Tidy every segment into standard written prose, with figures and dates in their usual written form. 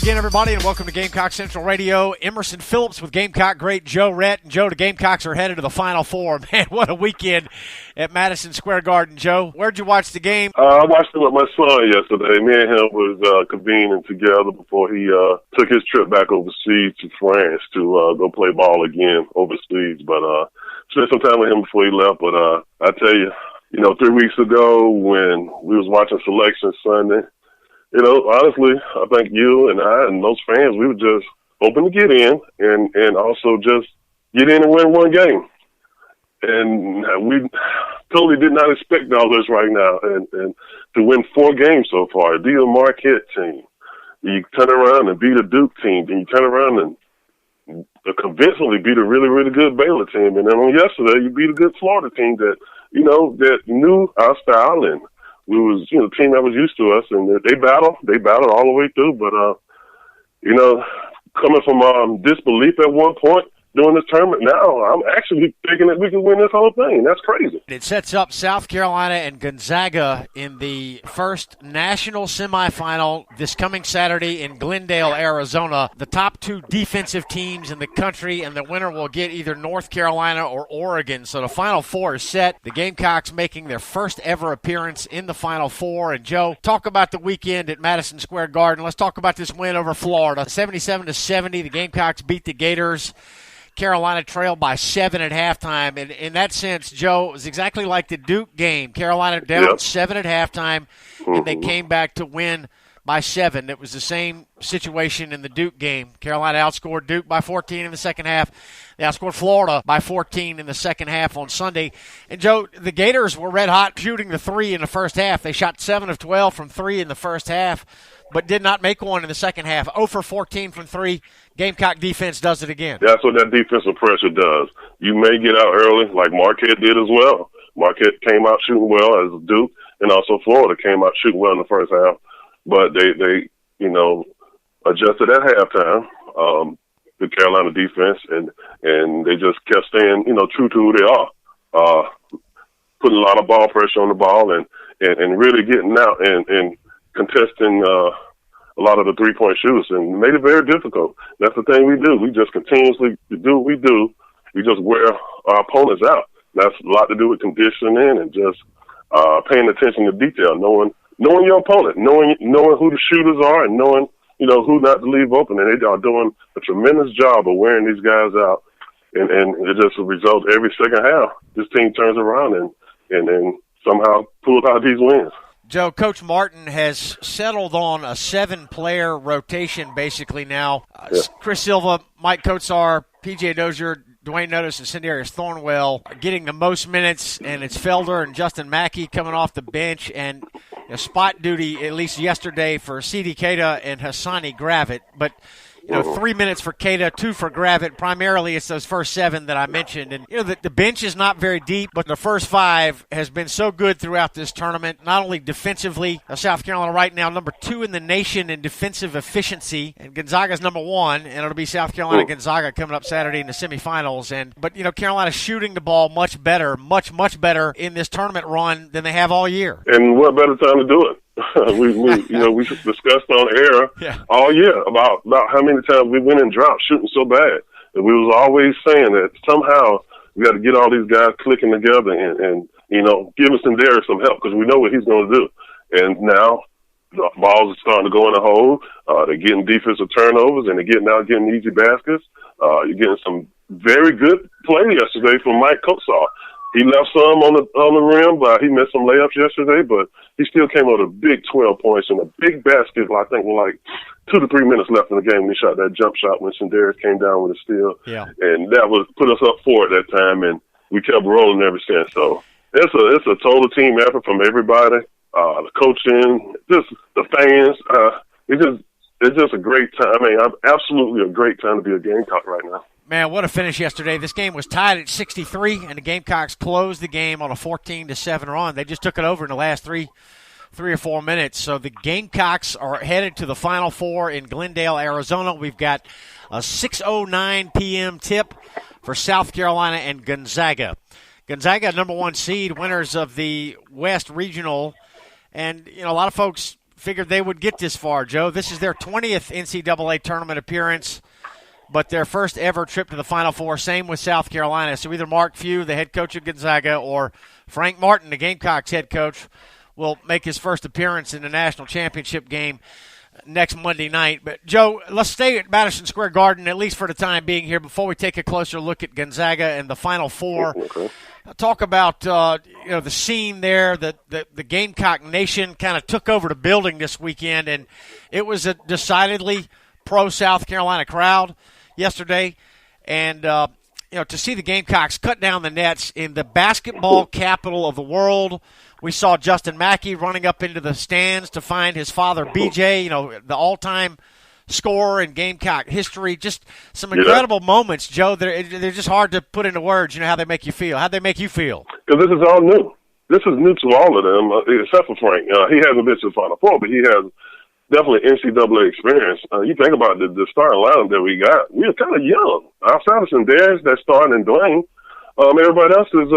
again, everybody, and welcome to Gamecock Central Radio. Emerson Phillips with Gamecock great Joe Rhett. And Joe, the Gamecocks are headed to the Final Four. Man, what a weekend at Madison Square Garden. Joe, where'd you watch the game? I watched it with my son yesterday. Me and him was convening together before he took his trip back overseas to France to go play ball again overseas. But spent some time with him before he left. But I tell you, 3 weeks ago when we was watching Selection Sunday, honestly, I think you and I and those fans, we were just hoping to get in and also just get in and win one game. And we totally did not expect all this right now. And to win 4 games so far, beat a Marquette team, you turn around and beat a Duke team, and you turn around and convincingly beat a really, really good Baylor team. And then on yesterday, you beat a good Florida team that knew our style, and we was, the team that was used to us, and they battled all the way through. But, coming from disbelief at one point during this tournament, now I'm actually thinking that we can win this whole thing. That's crazy. It sets up South Carolina and Gonzaga in the first national semifinal this coming Saturday in Glendale, Arizona. The top 2 defensive teams in the country, and the winner will get either North Carolina or Oregon. So the Final Four is set. The Gamecocks making their first ever appearance in the Final Four. And Joe, talk about the weekend at Madison Square Garden. Let's talk about this win over Florida. 77-70, the Gamecocks beat the Gators. Carolina trailed by 7 at halftime. And in that sense, Joe, it was exactly like the Duke game. Carolina down 7 at halftime, and they came back to win by 7. It was the same situation in the Duke game. Carolina outscored Duke by 14 in the second half. They outscored Florida by 14 in the second half on Sunday. And, Joe, the Gators were red hot shooting the 3 in the first half. They shot 7 of 12 from 3 in the first half, but did not make one in the second half. 0 for 14 from 3. Gamecock defense does it again. That's what that defensive pressure does. You may get out early, like Marquette did as well. Marquette came out shooting well as Duke, and also Florida came out shooting well in the first half. But they adjusted at halftime, the Carolina defense, and they just kept staying, true to who they are. Putting a lot of ball pressure on the ball and really getting out and contesting a lot of the three-point shooters, and made it very difficult. That's the thing we do. We just continuously do what we do. We just wear our opponents out. That's a lot to do with conditioning and just paying attention to detail, knowing your opponent, knowing who the shooters are, and knowing who not to leave open. And they are doing a tremendous job of wearing these guys out. And it just results every second half. This team turns around and somehow pulls out these wins. Joe, Coach Martin has settled on a 7-player rotation basically now. Chris Silva, Mike Kotsar, P.J. Dozier, Dwayne Notice, and Sindarius Thornwell getting the most minutes, and it's Felder and Justin Mackey coming off the bench, and spot duty, at least yesterday, for C.D. Keita and Hassani Gravett. But 3 minutes for Keita, 2 for Gravett. Primarily, it's those first 7 that I mentioned. And, the bench is not very deep, but the first 5 has been so good throughout this tournament, not only defensively. South Carolina right now, number 2 in the nation in defensive efficiency, and Gonzaga's number 1, and it'll be South Carolina-Gonzaga coming up Saturday in the semifinals. But Carolina's shooting the ball much better in this tournament run than they have all year. And what better time to do it? we discussed on air all year about how many times we went in drought shooting so bad. And we was always saying that somehow we got to get all these guys clicking together and give us Sindarius some help, because we know what he's going to do. And now the balls are starting to go in the hole. They're getting defensive turnovers, and they're getting easy baskets. You're getting some very good play yesterday from Mike Kotsar. He left some on the rim, but he missed some layups yesterday, but he still came out with a big 12 points and a big basket, I think, with like 2 to 3 minutes left in the game when he shot that jump shot when Sindarius came down with a steal. Yeah. And that put us up 4 at that time, and we kept rolling ever since. So it's a total team effort from everybody, the coaching, just the fans. It's just a great time. I mean, absolutely a great time to be a Gamecock right now. Man, what a finish yesterday. This game was tied at 63, and the Gamecocks closed the game on a 14-7 run. They just took it over in the last three or 4 minutes. So the Gamecocks are headed to the Final Four in Glendale, Arizona. We've got a 6:09 p.m. tip for South Carolina and Gonzaga. Gonzaga, number 1 seed, winners of the West Regional. And, a lot of folks figured they would get this far, Joe. This is their 20th NCAA tournament appearance, but their first ever trip to the Final Four. Same with South Carolina. So either Mark Few, the head coach of Gonzaga, or Frank Martin, the Gamecocks head coach, will make his first appearance in the national championship game next Monday night. But, Joe, let's stay at Madison Square Garden, at least for the time being here, before we take a closer look at Gonzaga and the Final Four. Okay. Talk about the scene there. The Gamecock Nation kind of took over the building this weekend, and it was a decidedly pro-South Carolina crowd yesterday. And, to see the Gamecocks cut down the nets in the basketball capital of the world. We saw Justin Mackey running up into the stands to find his father, BJ, the all-time scorer in Gamecock history. Just some incredible moments, Joe. They're just hard to put into words, how they make you feel. How'd they make you feel? Because this is all new. This is new to all of them, except for Frank. He hasn't been to the Final Four, but he has definitely NCAA experience. You think about the starting lineup that we got. We were kind of young. Outside of Sanders that's starting in Dwayne, everybody else is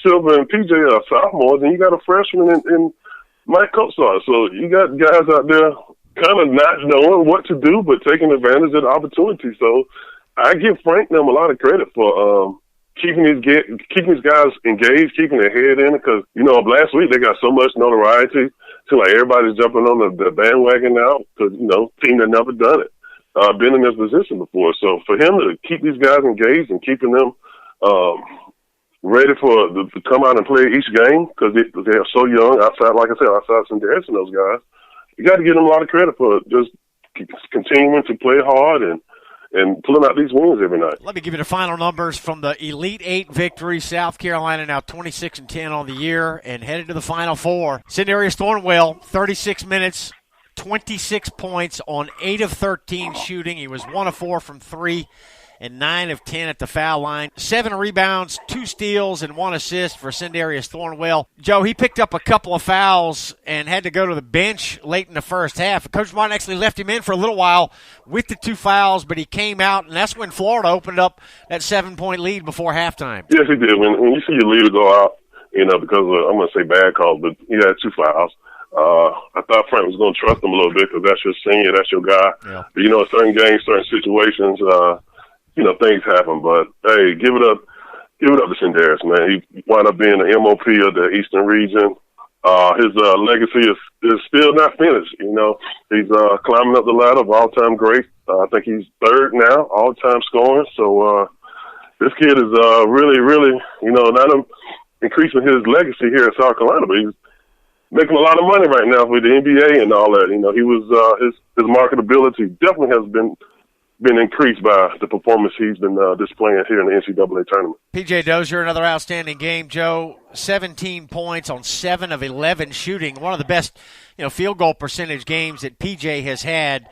Silver and PJ sophomores, and you got a freshman in Mike Coatsar. So you got guys out there kind of not knowing what to do, but taking advantage of the opportunity. So I give Frank them a lot of credit for keeping these guys engaged, keeping their head in it. Because last week they got so much notoriety. Feel like everybody's jumping on the bandwagon now because team that never done it, been in this position before. So for him to keep these guys engaged and keeping them ready to come out and play each game because they are so young. Outside, like I said, outside Sanders and those guys, you got to give them a lot of credit for just continuing to play hard and pulling out these wins every night. Let me give you the final numbers from the Elite Eight victory. South Carolina now 26-10 on the year and headed to the Final Four. Sindarius Thornwell, 36 minutes, 26 points on 8 of 13 shooting. He was 1 of 4 from 3 and 9 of 10 at the foul line. 7 rebounds, 2 steals, and 1 assist for Sindarius Thornwell. Joe, he picked up a couple of fouls and had to go to the bench late in the first half. Coach Martin actually left him in for a little while with the 2 fouls, but he came out, and that's when Florida opened up that 7-point lead before halftime. Yes, he did. When you see your leader go out, because I'm going to say bad calls, but he had 2 fouls. I thought Frank was going to trust him a little bit because that's your senior, that's your guy. Yeah. But, certain games, certain situations, things happen, but hey, give it up to Sindarius, man. He wound up being the MOP of the Eastern region. His legacy is still not finished. He's climbing up the ladder of all-time great. I think he's 3rd now, all-time scoring. So this kid is really, really, not increasing his legacy here at South Carolina, but he's making a lot of money right now with the NBA and all that. He was his marketability definitely has been increased by the performance he's been displaying here in the NCAA tournament. P.J. Dozier, another outstanding game. Joe, 17 points on 7 of 11 shooting. One of the best, field goal percentage games that P.J. has had.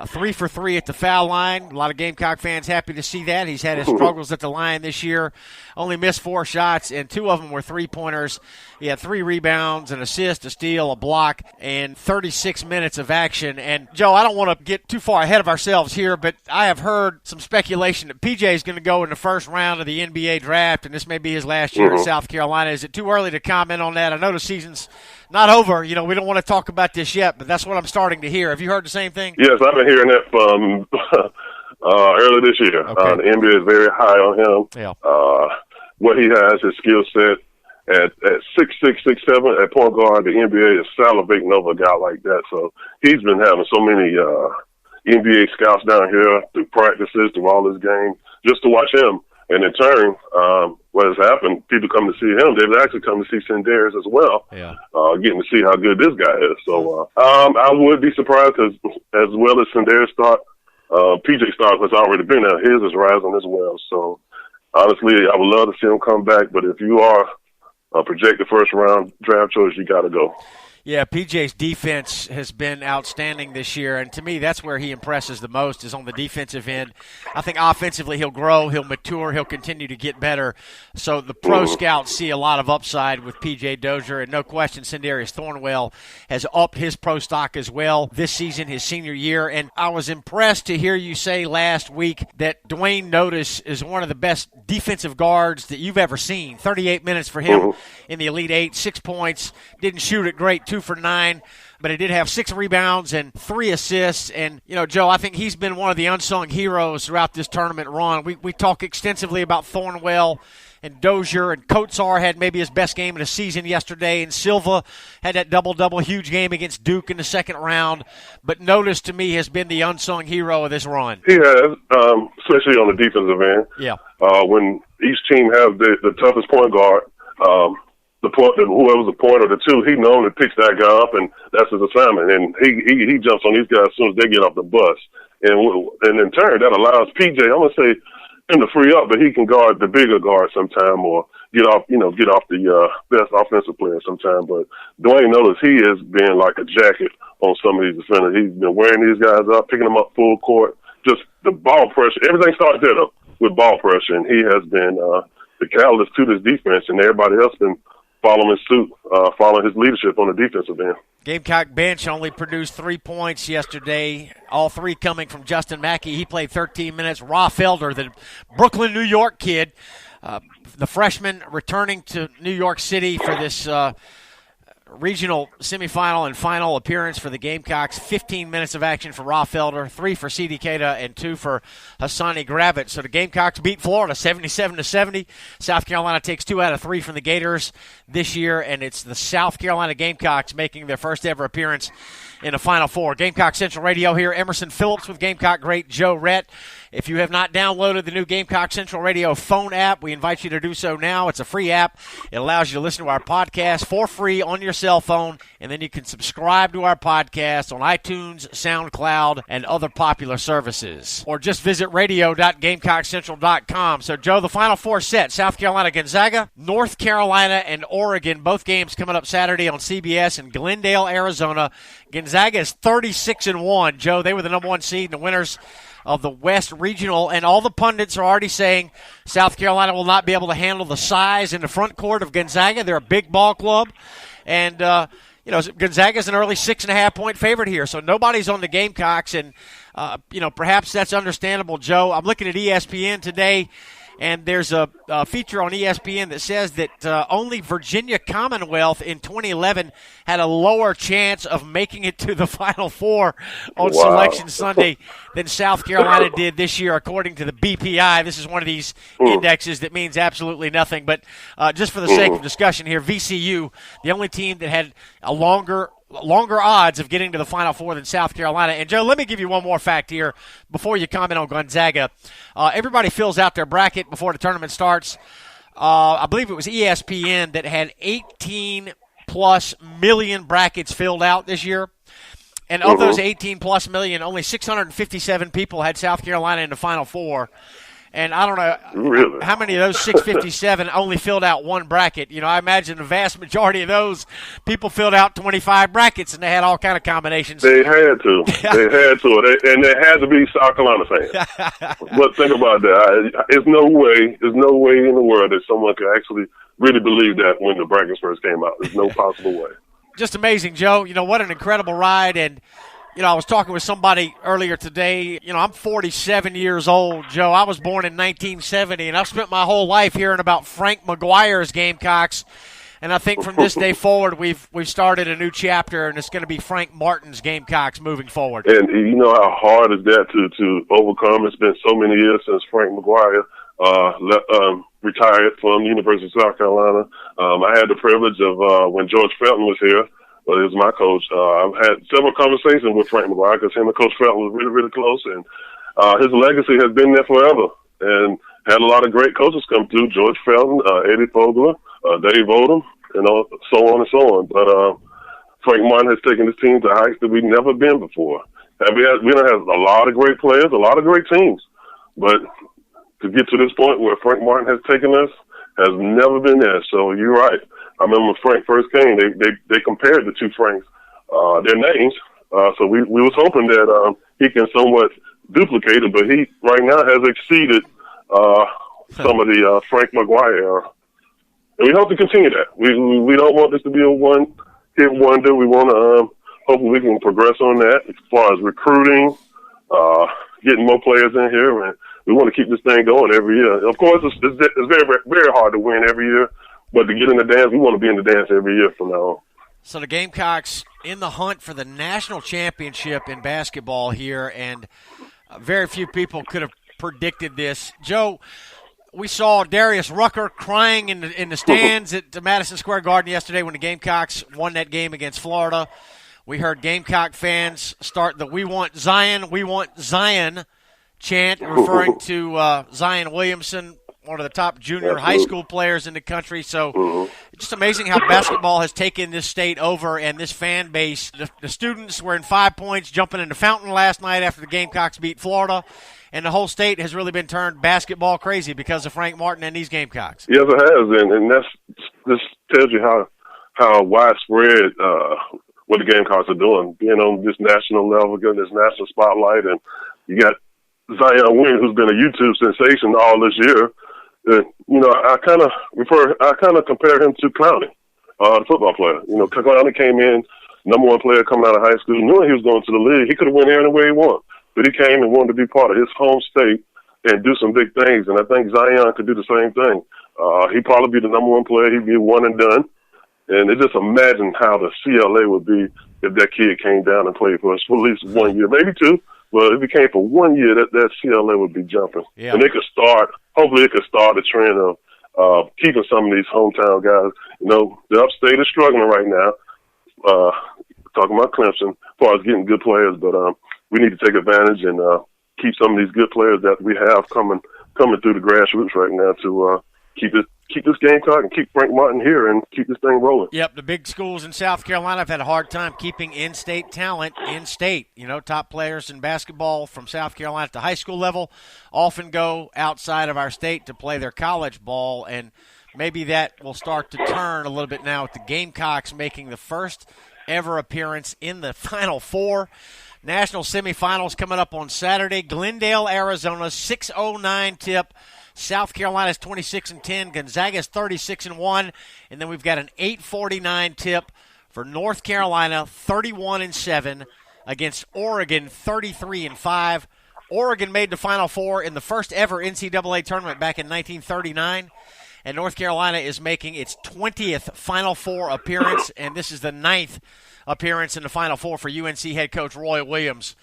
3 for 3 at the foul line. A lot of Gamecock fans happy to see that. He's had his struggles at the line this year. Only missed 4 shots, and 2 of them were 3-pointers. He had 3 rebounds, an assist, a steal, a block, and 36 minutes of action. And, Joe, I don't want to get too far ahead of ourselves here, but I have heard some speculation that P.J. is going to go in the first round of the NBA draft, and this may be his last year at South Carolina. Is it too early to comment on that? I know the season's not over. We don't want to talk about this yet, but that's what I'm starting to hear. Have you heard the same thing? Yes, I've been hearing that from early this year. Okay. The NBA is very high on him. Yeah. What he has, his skill set at 6'6", 6'7", at point guard, the NBA is salivating over a guy like that. So he's been having so many NBA scouts down here through practices, through all his games, just to watch him. And in turn, what has happened, people come to see him. They've actually come to see Sindarius as well, getting to see how good this guy is. So I would be surprised because as well as Sindarius start, PJ Stark has already been there. His is rising as well. So honestly, I would love to see him come back. But if you are a projected first-round draft choice, you got to go. Yeah, PJ's defense has been outstanding this year, and to me that's where he impresses the most is on the defensive end. I think offensively he'll grow, he'll mature, he'll continue to get better. So the pro scouts see a lot of upside with P.J. Dozier, and no question Sindarius Thornwell has upped his pro stock as well this season, his senior year. And I was impressed to hear you say last week that Dwayne Notice is one of the best defensive guards that you've ever seen. 38 minutes for him in the Elite Eight, 6 points, didn't shoot it great 2 for 9, but he did have 6 rebounds and 3 assists. And, Joe, I think he's been one of the unsung heroes throughout this tournament run. We talk extensively about Thornwell and Dozier, and Kotsar had maybe his best game of the season yesterday, and Silva had that double-double huge game against Duke in the second round. But Notice, to me, has been the unsung hero of this run. He has, especially on the defensive end. Yeah. When each team has the toughest point guard, whoever's the point or the two, he normally picks that guy up, and that's his assignment. And he jumps on these guys as soon as they get off the bus. And in turn, that allows PJ, I'm going to say, him to free up, but he can guard the bigger guard sometime or get off the best offensive player sometime. But Dwayne Notice, he has been like a jacket on some of these defenders. He's been wearing these guys up, picking them up full court, just the ball pressure. Everything starts there with ball pressure, and he has been the catalyst to this defense, and everybody else been following suit, following his leadership on the defensive end. Gamecock bench only produced 3 points yesterday, all 3 coming from Justin Mackey. He played 13 minutes. Ra Felder, the Brooklyn, New York kid, the freshman returning to New York City for this regional semifinal and final appearance for the Gamecocks. 15 minutes of action for Ra Felder, 3 for C.D. Keita, and 2 for Hassani Gravett. So the Gamecocks beat Florida 77-70. South Carolina takes 2 out of 3 from the Gators this year, and it's the South Carolina Gamecocks making their first ever appearance in the Final Four. Gamecock Central Radio here. Emerson Phillips with Gamecock great Joe Rhett. If you have not downloaded the new Gamecock Central Radio phone app, we invite you to do so now. It's a free app. It allows you to listen to our podcast for free on your cell phone, and then you can subscribe to our podcast on iTunes, SoundCloud, and other popular services. Or just visit radio.GamecockCentral.com. So, Joe, the Final Four set, South Carolina, Gonzaga, North Carolina, and Oregon, both games coming up Saturday on CBS in Glendale, Arizona. Gonzaga is 36-1. Joe, they were the number 1 seed and the winners of the West Regional, and all the pundits are already saying South Carolina will not be able to handle the size in the front court of Gonzaga. They're a big ball club, and Gonzaga's an early 6.5-point favorite here, so nobody's on the Gamecocks, and perhaps that's understandable, Joe. I'm looking at ESPN today, and there's a feature on ESPN that says that only Virginia Commonwealth in 2011 had a lower chance of making it to the Final Four on Selection Sunday than South Carolina did this year, according to the BPI. This is one of these indexes that means absolutely nothing. But just for the sake of discussion here, VCU, the only team that had a longer odds of getting to the Final Four than South Carolina. And, Joe, let me give you one more fact here before you comment on Gonzaga. Everybody fills out their bracket before the tournament starts. I believe it was ESPN that had 18-plus million brackets filled out this year. And of those 18-plus million, only 657 people had South Carolina in the Final Four. And I don't know how many of those 657 only filled out one bracket. I imagine the vast majority of those people filled out 25 brackets, and they had all kind of combinations. They had to. And they had to be South Carolina fans. But think about that. There's no way in the world that someone could actually really believe that when the brackets first came out. There's no possible way. Just amazing, Joe. What an incredible ride. And I was talking with somebody earlier today. I'm 47 years old, Joe. I was born in 1970, and I've spent my whole life hearing about Frank McGuire's Gamecocks. And I think from this day forward, we've started a new chapter, and it's going to be Frank Martin's Gamecocks moving forward. And you know how hard is that to overcome? It's been so many years since Frank McGuire retired from the University of South Carolina. I had the privilege of when George Felton was here. Well, he was my coach. I've had several conversations with Frank McGuire because him and Coach Felton was really, really close, and his legacy has been there forever. And had a lot of great coaches come through: George Felton, Eddie Fogler, Dave Odom, so on and so on. But Frank Martin has taken his team to heights that we've never been before. We don't have a lot of great players, a lot of great teams, but to get to this point where Frank Martin has taken us has never been there. So you're right. I remember when Frank first came, they compared the two Franks, their names. So we was hoping that he can somewhat duplicate it, but he right now has exceeded some of the Frank McGuire. And we hope to continue that. We don't want this to be a one-hit wonder. We want to hopefully we can progress on that as far as recruiting, getting more players in here, and we want to keep this thing going every year. Of course, it's very, very hard to win every year. But to get in the dance, we want to be in the dance every year from now on. So the Gamecocks in the hunt for the national championship in basketball here, and very few people could have predicted this. Joe, we saw Darius Rucker crying in the stands at Madison Square Garden yesterday when the Gamecocks won that game against Florida. We heard Gamecock fans start the "We want Zion" chant, referring to Zion Williamson, one of the top junior high school players in the country. So it's just amazing how basketball has taken this state over and this fan base. The students were in 5 points jumping in the fountain last night after the Gamecocks beat Florida, and the whole state has really been turned basketball crazy because of Frank Martin and these Gamecocks. Yes, it has, and this tells you how widespread what the Gamecocks are doing, being on this national level, getting this national spotlight, and you got Zion Williamson, who's been a YouTube sensation all this year. I kind of compare him to Clowney, the football player. Clowney came in, number one player coming out of high school, knowing he was going to the league. He could have went anywhere he wanted, but he came and wanted to be part of his home state and do some big things. And I think Zion could do the same thing. He'd probably be the number one player. He'd be one and done. And just imagine how the CLA would be if that kid came down and played for us for at least 1 year, maybe two. But if he came for 1 year, that CLA would be jumping. Yeah. And hopefully it could start a trend of keeping some of these hometown guys. The upstate is struggling right now, talking about Clemson, as far as getting good players. But we need to take advantage and keep some of these good players that we have coming through the grassroots right now to keep this Gamecock and keep Frank Martin here and keep this thing rolling. Yep, the big schools in South Carolina have had a hard time keeping in-state talent in-state. Top players in basketball from South Carolina at the high school level often go outside of our state to play their college ball, and maybe that will start to turn a little bit now with the Gamecocks making the first ever appearance in the Final Four. National semifinals coming up on Saturday. Glendale, Arizona, 6:09 tip. South Carolina's 26-10, Gonzaga's 36-1, and then we've got an 8:49 tip for North Carolina, 31-7 against Oregon, 33-5. Oregon made the Final Four in the first ever NCAA tournament back in 1939, and North Carolina is making its 20th Final Four appearance, and this is the 9th appearance in the Final Four for UNC head coach Roy Williams.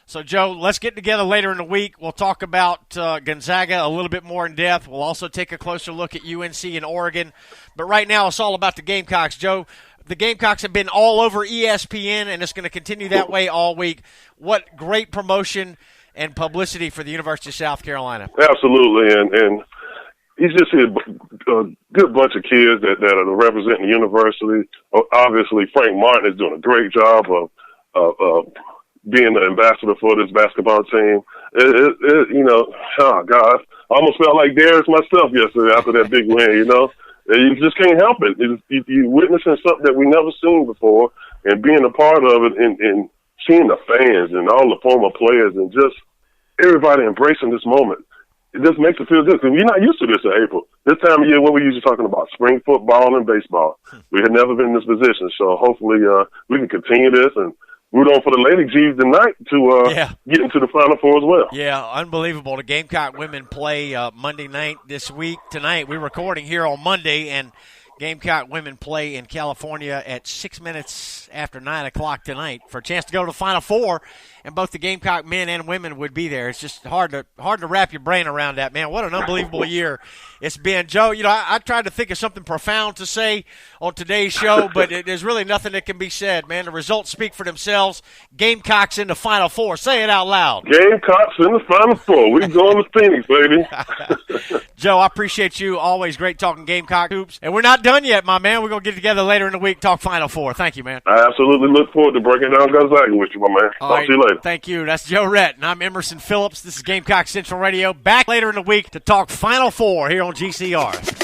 So, Joe, let's get together later in the week. We'll talk about Gonzaga a little bit more in depth. We'll also take a closer look at UNC and Oregon. But right now it's all about the Gamecocks. Joe, the Gamecocks have been all over ESPN, and it's going to continue that way all week. What great promotion and publicity for the University of South Carolina. Absolutely, and he's just a good bunch of kids that are representing the university. Obviously, Frank Martin is doing a great job of being the ambassador for this basketball team. God, I almost felt like Darius myself yesterday after that big win, You just can't help it. You're witnessing something that we never seen before, and being a part of it and seeing the fans and all the former players and just everybody embracing this moment. It just makes it feel good because we're not used to this in April. This time of year, what we're usually talking about, spring football and baseball. We had never been in this position, so hopefully we can continue this and root on for the Lady G's tonight to get into the Final Four as well. Yeah, unbelievable. The Gamecock women play Monday night this week. Tonight, we're recording here on Monday, and Gamecock women play in California at 6 minutes after 9 o'clock tonight for a chance to go to the Final Four, and both the Gamecock men and women would be there. It's just hard to wrap your brain around that, man. What an unbelievable year it's been. Joe, I tried to think of something profound to say on today's show, but there's really nothing that can be said, man. The results speak for themselves. Gamecocks in the Final Four. Say it out loud. Gamecocks in the Final Four. We're going to Phoenix, baby. Joe, I appreciate you. Always great talking Gamecock hoops. And we're not done yet, my man. We're going to get together later in the week, talk Final Four. Thank you, man. I absolutely look forward to breaking down Gonzaga with you, my man. Talk to you later. Thank you. That's Joe Rhett, and I'm Emerson Phillips. This is Gamecock Central Radio. Back later in the week to talk Final Four here on GCR.